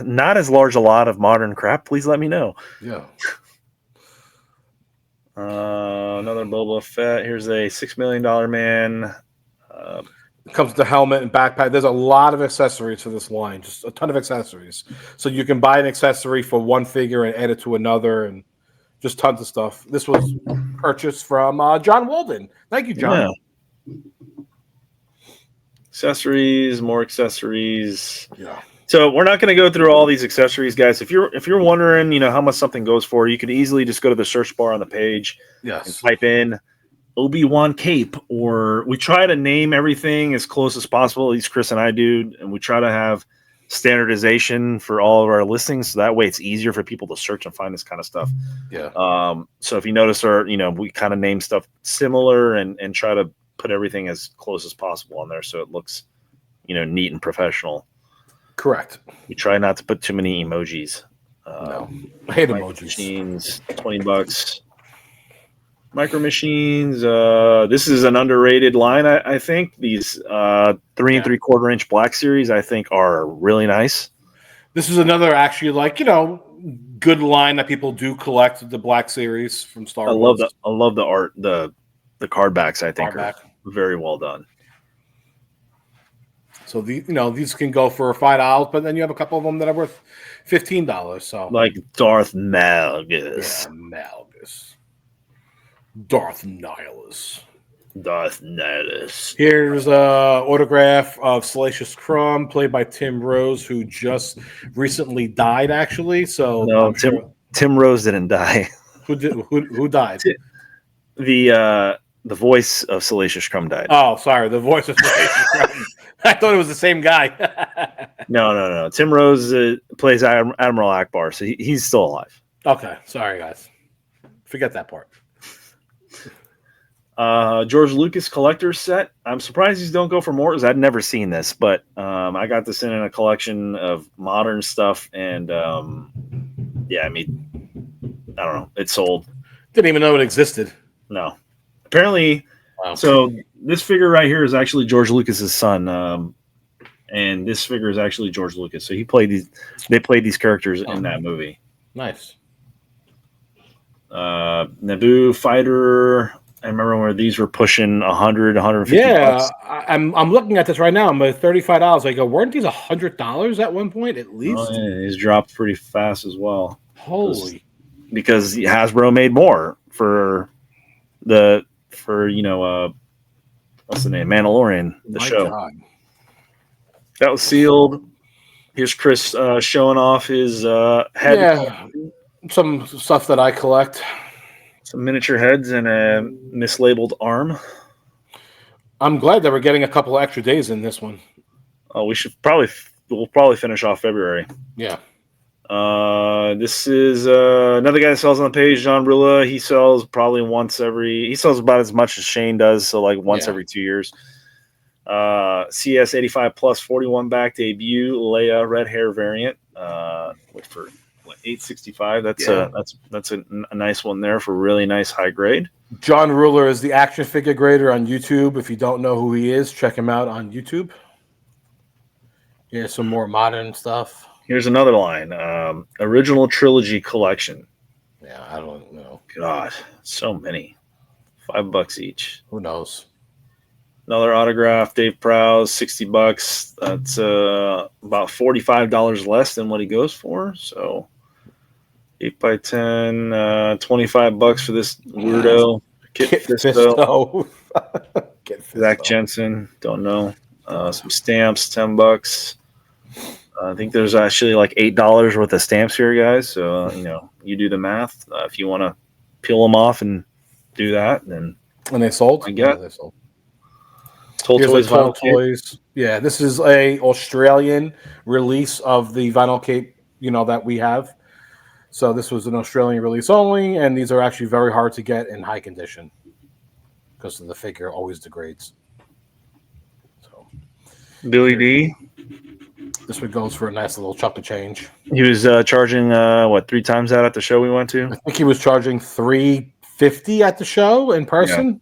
Speaker 3: not as large a lot of modern crap. Please let me know.
Speaker 4: Yeah.
Speaker 3: Another Boba Fett. Here's a $6 million man.
Speaker 4: It comes with the helmet and backpack. There's a lot of accessories for this line, just a ton of accessories. So you can buy an accessory for one figure and add it to another, and just tons of stuff. This was purchased from John Walden. Thank you, John.
Speaker 3: Yeah. Accessories, more accessories.
Speaker 4: Yeah.
Speaker 3: So we're not going to go through all these accessories, guys. If you're wondering, how much something goes for, you could easily just go to the search bar on the page and type in Obi-Wan cape, or we try to name everything as close as possible. At least Chris and I do, and we try to have standardization for all of our listings, so that way it's easier for people to search and find this kind of stuff.
Speaker 4: Yeah.
Speaker 3: So if you notice, we kind of name stuff similar and try to put everything as close as possible on there, so it looks, neat and professional.
Speaker 4: Correct.
Speaker 3: We try not to put too many emojis.
Speaker 4: No, I hate emojis.
Speaker 3: Machines, $20. Micro Machines. This is an underrated line, I think. These 3 3/4 inch Black Series, I think, are really nice.
Speaker 4: This is another actually good line that people do collect, the Black Series from Star Wars.
Speaker 3: I love the art, the card backs. I think are very well done.
Speaker 4: So these can go for $5, but then you have a couple of them that are worth $15. So
Speaker 3: like Darth Malgus.
Speaker 4: Yeah, Malgus. Darth Nihilus. Here's an autograph of Salacious Crumb, played by Tim Rose, who just recently died, actually. So
Speaker 3: no, Tim Rose didn't die.
Speaker 4: Who died?
Speaker 3: The voice of Salacious Crumb died.
Speaker 4: Oh, sorry, the voice of Salacious Crumb. I thought it was the same guy.
Speaker 3: No. Tim Rose plays Admiral Akbar, so he's still alive.
Speaker 4: Okay, sorry guys, forget that part.
Speaker 3: George Lucas collector's set. I'm surprised these don't go for more, because I'd never seen this, but I got this in a collection of modern stuff, and I don't know. It sold.
Speaker 4: Didn't even know it existed.
Speaker 3: No. Apparently, wow. So this figure right here is actually George Lucas's son, and this figure is actually George Lucas. So they played these characters in that movie.
Speaker 4: Nice.
Speaker 3: Naboo fighter. I remember where these were pushing 100, 150.
Speaker 4: Yeah,
Speaker 3: bucks.
Speaker 4: I'm looking at this right now. I'm at $35. I go, weren't these $100 at one point at least?
Speaker 3: Oh, yeah, he's dropped pretty fast as well.
Speaker 4: Holy!
Speaker 3: Because Hasbro made more for what's the name? Mandalorian, the show. God. That was sealed. Here's Chris showing off his head.
Speaker 4: Yeah, some stuff that I collect.
Speaker 3: Some miniature heads and a mislabeled arm.
Speaker 4: I'm glad that we're getting a couple of extra days in this one.
Speaker 3: Oh, we'll probably finish off February.
Speaker 4: Yeah.
Speaker 3: This is another guy that sells on the page, John Brilla. He sells probably he sells about as much as Shane does, so like once every 2 years. CS 85 plus 41 back debut Leia red hair variant. For $865. That's a nice one there for really nice high grade.
Speaker 4: John Ruler is the action figure grader on YouTube. If you don't know who he is, check him out on YouTube. Here's some more modern stuff.
Speaker 3: Here's another line. Original trilogy collection.
Speaker 4: Yeah, I don't know.
Speaker 3: God, so many. $5 each.
Speaker 4: Who knows?
Speaker 3: Another autograph, Dave Prowse, $60. That's about $45 less than what he goes for. So 8x10, $25 for this weirdo. Kit Fisto.
Speaker 4: Kit
Speaker 3: Zach
Speaker 4: Fisto.
Speaker 3: Jensen, don't know. Some stamps, $10. I think there's actually like $8 worth of stamps here, guys. So you do the math. If you want to peel them off and do that, then
Speaker 4: And they sold.
Speaker 3: I get.
Speaker 4: They sold.
Speaker 3: Toll
Speaker 4: Here's
Speaker 3: Toys
Speaker 4: a Toll
Speaker 3: vinyl cape.
Speaker 4: Toys. Yeah, this is a Australian release of the vinyl cape, that we have. So this was an Australian release only, and these are actually very hard to get in high condition because the figure always degrades. So
Speaker 3: Billy D.
Speaker 4: This one goes for a nice little chunk of change.
Speaker 3: He was charging 3 times that at the show we went to.
Speaker 4: I think he was charging $350 at the show in person.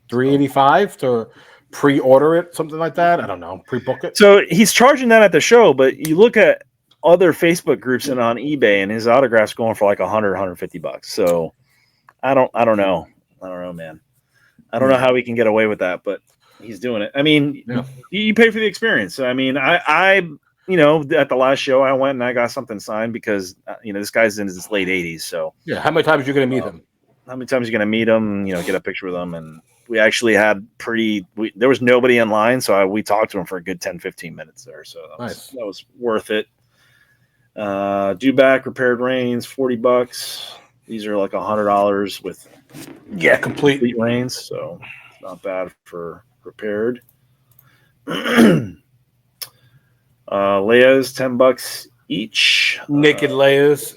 Speaker 4: $385 to pre-order it, something like that. I don't know, pre-book it.
Speaker 3: So he's charging that at the show, but you look at other Facebook groups and on eBay, and his autograph's going for like $150. So I don't know. I don't know, man. I don't know how we can get away with that, but he's doing it. I mean, you pay for the experience. So, I mean, I at the last show I went and I got something signed because this guy's in his late 80s. So
Speaker 4: yeah, how many times are you going to meet him?
Speaker 3: How many times are you going to meet him? Get a picture with him, and we actually had there was nobody in line, so we talked to him for a good 10-15 minutes there. So that was worth it. Dewback repaired reins, $40. These are like $100 with
Speaker 4: complete
Speaker 3: reins, so it's not bad for repaired. Leia's $10 each.
Speaker 4: Naked Leia's.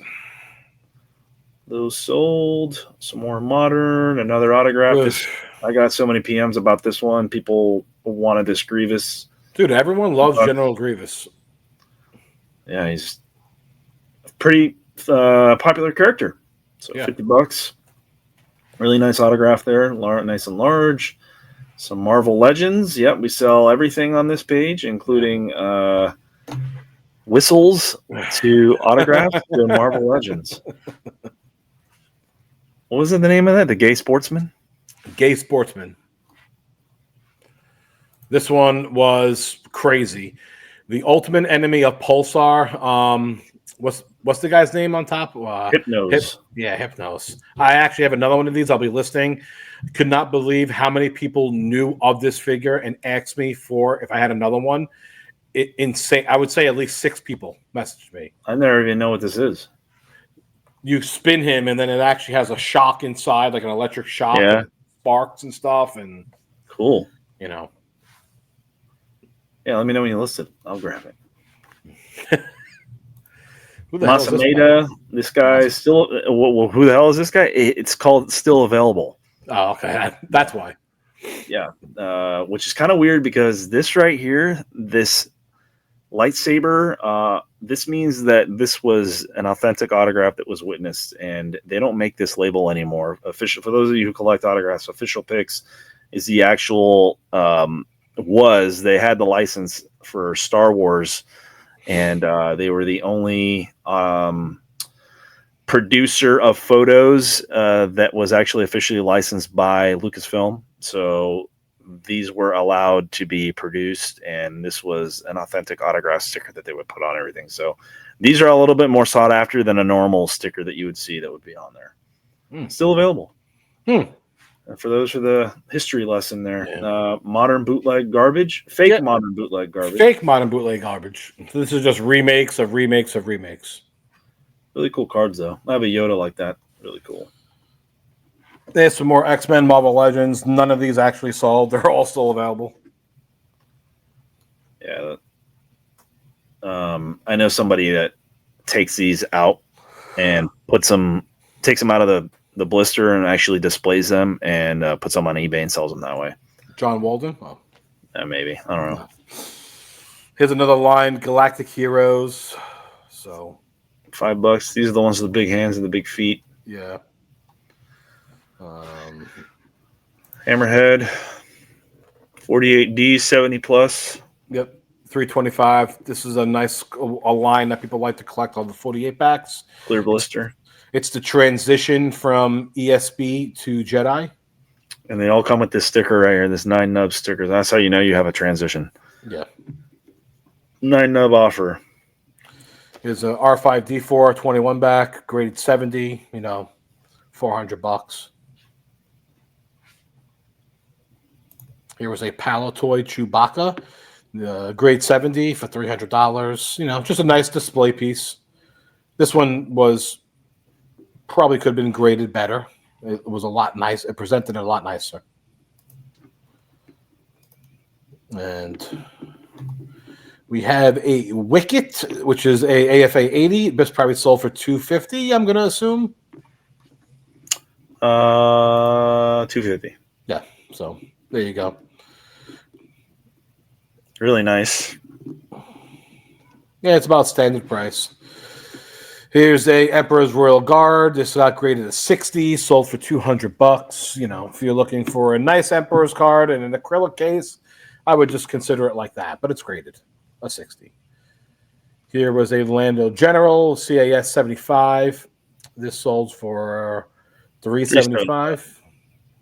Speaker 3: Those sold. Some more modern. Another autograph. I got so many PMs about this one. People wanted this Grievous.
Speaker 4: Dude, everyone loves General Grievous.
Speaker 3: Yeah, he's a pretty popular character. So $50. Really nice autograph there. Nice and large. Some Marvel Legends. Yep, we sell everything on this page, including whistles to autographs to Marvel Legends. What was the name of that? The Gay Sportsman?
Speaker 4: Gay Sportsman. This one was crazy. The ultimate enemy of Pulsar. What's the guy's name on top?
Speaker 3: Hypnos.
Speaker 4: Hypnos. I actually have another one of these I'll be listing. Could not believe how many people knew of this figure and asked me for if I had another one. Insane. I would say at least 6 people messaged me.
Speaker 3: I never even know what this is.
Speaker 4: You spin him, and then it actually has a shock inside, like an electric shock, and sparks and stuff, and
Speaker 3: cool.
Speaker 4: Yeah,
Speaker 3: let me know when you list it. I'll grab it.
Speaker 4: Who the hell is
Speaker 3: this guy is still. Who the hell is this guy? It's called Still Available.
Speaker 4: Oh, okay, that's why.
Speaker 3: Yeah, which is kind of weird because this right here, this lightsaber, this means that this was an authentic autograph that was witnessed, and they don't make this label anymore. Official, for those of you who collect autographs, Official Picks is the actual they had the license for Star Wars, and they were the only producer of photos that was actually officially licensed by Lucasfilm. So these were allowed to be produced, and this was an authentic autograph sticker that they would put on everything. So these are a little bit more sought after than a normal sticker that you would see that would be on there. Still available. And for those for the history lesson there, modern bootleg garbage, modern bootleg garbage.
Speaker 4: Fake modern bootleg garbage. So this is just remakes of remakes of remakes.
Speaker 3: Really cool cards, though. I have a Yoda like that. Really cool.
Speaker 4: There's some more X-Men Marvel Legends. None of these actually sold. They're all still available.
Speaker 3: Yeah. I know somebody that takes these out and takes them out of the blister and actually displays them and puts them on eBay and sells them that way.
Speaker 4: John Walden? Oh.
Speaker 3: Maybe. I don't know.
Speaker 4: Here's another line, Galactic Heroes. So
Speaker 3: $5. These are the ones with the big hands and the big feet.
Speaker 4: Yeah.
Speaker 3: Hammerhead, 48D, 70 plus.
Speaker 4: Yep, $325. This is a line that people like to collect, all the 48 backs.
Speaker 3: Clear blister.
Speaker 4: It's the transition from ESB to Jedi.
Speaker 3: And they all come with this sticker right here, this 9-nub sticker. That's how you know you have a transition.
Speaker 4: Yeah.
Speaker 3: 9-nub offer.
Speaker 4: Is a R5D4 21 back, graded 70, $400. Here was a Palatoy Chewbacca, grade 70 for $300. Just a nice display piece. This one was probably could have been graded better. It was a lot nice. It presented a lot nicer. And we have a Wicket, which is a AFA 80. This probably sold for $250. I'm gonna assume.
Speaker 3: $250.
Speaker 4: Yeah. So there you go.
Speaker 3: Really nice.
Speaker 4: Yeah, it's about standard price. Here's a Emperor's Royal Guard. This got graded a 60, sold for $200. If you're looking for a nice Emperor's card and an acrylic case, I would just consider it like that. But it's graded a 60. Here was a Lando General CAS 75. This sold for $375.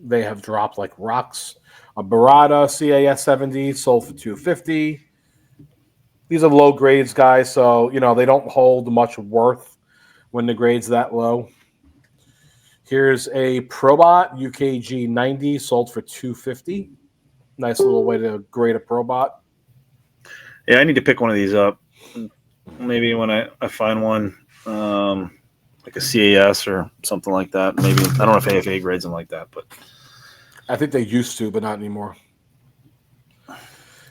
Speaker 4: They have dropped like rocks. A Barada CAS 70 sold for $250. These are low grades, guys, so they don't hold much worth when the grade's that low. Here's a Probot UKG 90 sold for $250. Nice little way to grade a Probot.
Speaker 3: Yeah, I need to pick one of these up. Maybe when I find one, like a CAS or something like that. Maybe I don't know if AFA grades them like that, but
Speaker 4: I think they used to, but not anymore.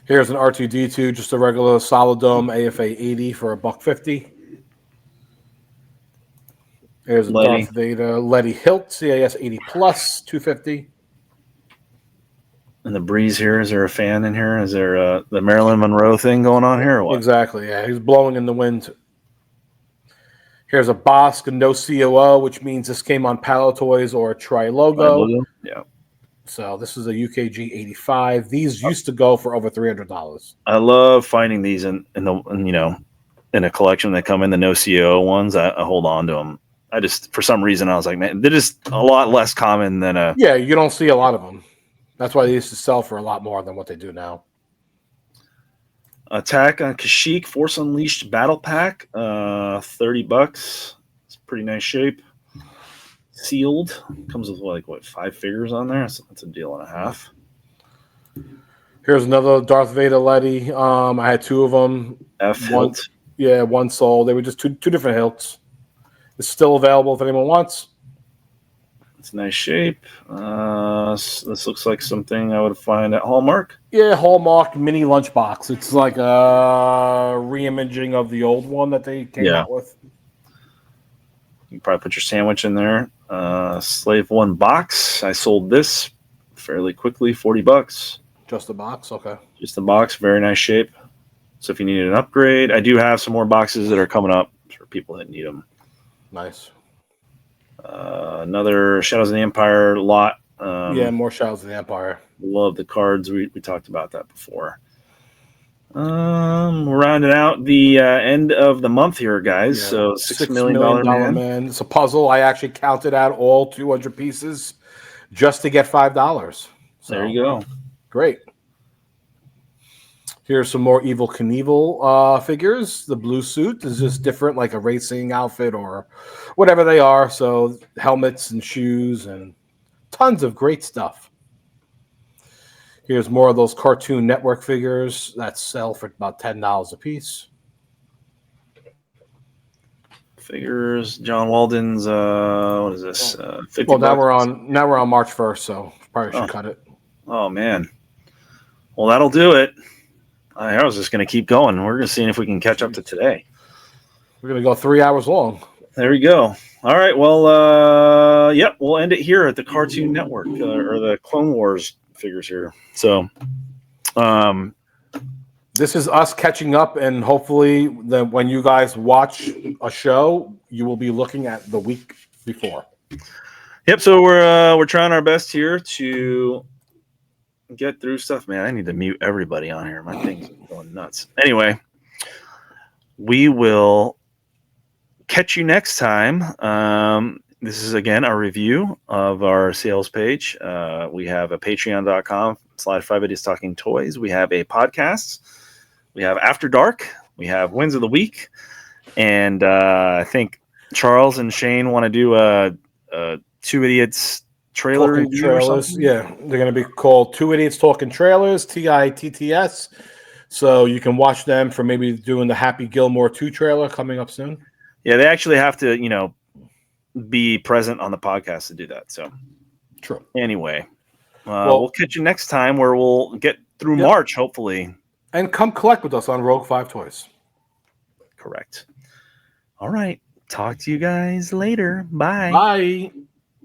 Speaker 4: Here's an R2D2, just a regular solid dome AFA 80 for $150. Here's a Darth Vader Letty Hilt CAS 80 plus $250.
Speaker 3: And the breeze here, is there a fan in here? Is there the Marilyn Monroe thing going on here or what?
Speaker 4: Exactly, yeah. He's blowing in the wind. Here's a Bosk no COO, which means this came on Palatoys or a Tri-Logo.
Speaker 3: Yeah.
Speaker 4: So this is a UKG 85. These used to go for over $300.
Speaker 3: I love finding these in a collection that come in the no COO ones. I hold on to them. I just, for some reason, I was like, man, they're just a lot less common than a.
Speaker 4: Yeah, you don't see a lot of them. That's why they used to sell for a lot more than what they do now.
Speaker 3: Attack on Kashyyyk Force Unleashed Battle Pack, $30. It's pretty nice shape. Sealed. Comes with 5 figures on there. So that's a deal and a half.
Speaker 4: Here's another Darth Vader Letty. I had 2 of them.
Speaker 3: Hilt.
Speaker 4: Yeah, one sold. They were just two different hilts. It's still available if anyone wants.
Speaker 3: It's nice shape. This looks like something I would find at Hallmark.
Speaker 4: Yeah, Hallmark mini lunchbox. It's like a re-imaging of the old one that they came out with.
Speaker 3: You can probably put your sandwich in there. Slave 1 box. I sold this fairly quickly, $40.
Speaker 4: Just a box? Okay.
Speaker 3: Just a box. Very nice shape. So if you needed an upgrade, I do have some more boxes that are coming up for people that need them.
Speaker 4: Nice.
Speaker 3: Another Shadows of the Empire lot.
Speaker 4: More Shadows of the Empire.
Speaker 3: Love the cards. We talked about that before. We're rounding out the end of the month here, guys. Yeah. So $6 million man.
Speaker 4: It's a puzzle. I actually counted out all 200 pieces just to get $5. So,
Speaker 3: there you go.
Speaker 4: Great. Here's some more Evel Knievel figures. The blue suit is just different, like a racing outfit or whatever they are. So helmets and shoes and tons of great stuff. Here's more of those Cartoon Network figures that sell for about $10 a piece.
Speaker 3: Figures, John Walden's. What is this? 50.
Speaker 4: Well, now we're on March 1st, so probably should cut it.
Speaker 3: Oh man. Well, that'll do it. I was just going to keep going. We're going to see if we can catch up to today.
Speaker 4: We're going to go 3 hours long.
Speaker 3: There we go. All right. Well, we'll end it here at the Cartoon Network or the Clone Wars figures here. So,
Speaker 4: this is us catching up, and hopefully, when you guys watch a show, you will be looking at the week before.
Speaker 3: Yep. So we're trying our best here to get through stuff, man. I need to mute everybody on here. My thing's going nuts. Anyway, we will catch you next time. This is, again, a review of our sales page. We have a patreon.com/5idiots-talking-toys. We have a podcast. We have After Dark. We have Wins of the Week. And I think Charles and Shane want to do a Two Idiots trailer
Speaker 4: Talking
Speaker 3: review
Speaker 4: trailers.
Speaker 3: or something.
Speaker 4: Yeah, they're going to be called Two Idiots Talking Trailers, TITTS. So you can watch them for maybe doing the Happy Gilmore 2 trailer coming up soon.
Speaker 3: Yeah, they actually have to, be present on the podcast to do that. So,
Speaker 4: true.
Speaker 3: Anyway, we'll catch you next time where we'll get through March, hopefully.
Speaker 4: And come collect with us on Rogue 5 Toys.
Speaker 3: Correct. All right. Talk to you guys later. Bye.
Speaker 4: Bye.